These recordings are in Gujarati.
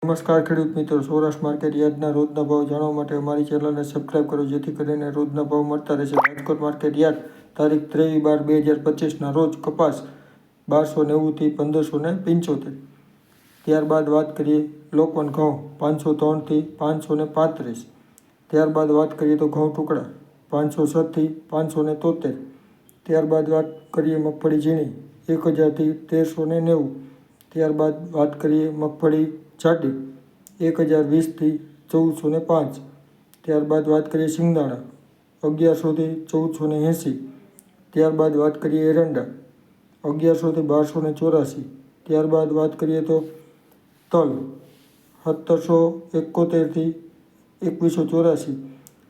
નમસ્કાર ખેડૂત મિત્રો, સૌરાષ્ટ્ર માર્કેટ યાર્ડના રોજના ભાવ જાણવા માટે અમારી ચેનલને સબસ્ક્રાઇબ કરો, જેથી કરીને રોજના ભાવ મળતા રહેશે. રાજકોટ માર્કેટ યાર્ડ તારીખ 23/12/2025ના રોજ કપાસ 1290 થી 1575. ત્યારબાદ વાત કરીએ લોકવન ઘઉં 503 થી 535. ત્યારબાદ વાત કરીએ તો ઘઉં ટુકડા 507 થી 573. ત્યારબાદ વાત કરીએ મગફળી ઝીણી 1000 થી 1390. ત્યારબાદ વાત કરીએ મગફળી જાડી 1020 થી 1405. ત્યારબાદ વાત કરીએ સિંગદાણા 1100 થી 1480. ત્યારબાદ વાત કરીએ એરંડા 1100 થી 1284. ત્યારબાદ વાત કરીએ તો તલ 1771 થી 2184.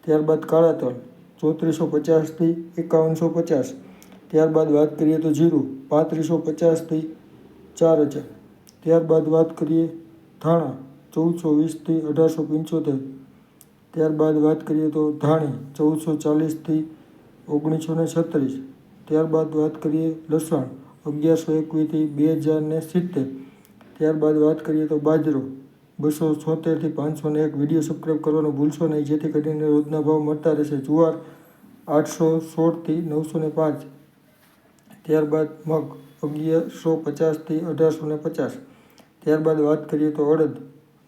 ત્યારબાદ કાળા તલ 3450 થી 5150. ત્યારબાદ વાત કરીએ તો જીરું 3550 થી 4000. ત્યારબાદ વાત કરીએ ધાણા 1420 થી 1875. ત્યારબાદ વાત કરીએ તો ધાણી 1440 થી 1936. ત્યારબાદ વાત કરીએ લસણ 1121 થી 2070. ત્યારબાદ વાત કરીએ તો બાજરો 276 થી 501. વિડીયો સબસ્ક્રાઈબ કરવાનું ભૂલશો નહીં, જેથી કરીને રોજના ભાવ મળતા રહેશે. જુવાર 816 થી 905. ત્યારબાદ મગ 1150 થી 1850. ત્યારબાદ વાત કરીએ તો અડદ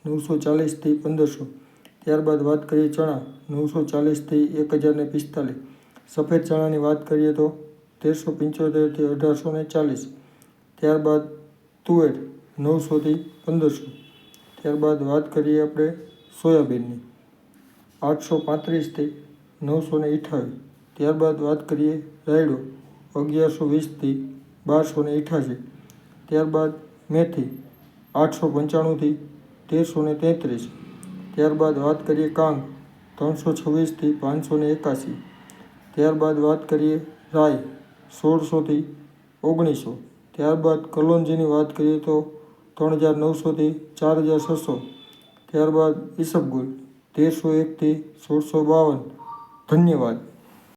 940 થી 1500. ત્યારબાદ વાત કરીએ ચણા 940 થી 1045. સફેદ ચણાની વાત કરીએ તો 1375 થી 1840. ત્યારબાદ તુવેર 900 થી 1500. ત્યારબાદ વાત કરીએ આપણે સોયાબીનની 835 થી 958. ત્યારબાદ વાત કરીએ રાયડો 1120 થી 1288. ત્યારબાદ મેથી 895 થી 1333. ત્યારબાદ વાત કરીએ કાંગ 326 થી 581. ત્યારબાદ વાત કરીએ રાઈ 1600 થી 1900. ત્યારબાદ કલોંજીની વાત કરીએ તો 3900 થી 4600. ત્યારબાદ ઈસબગુલ 1301 થી 1652. ધન્યવાદ.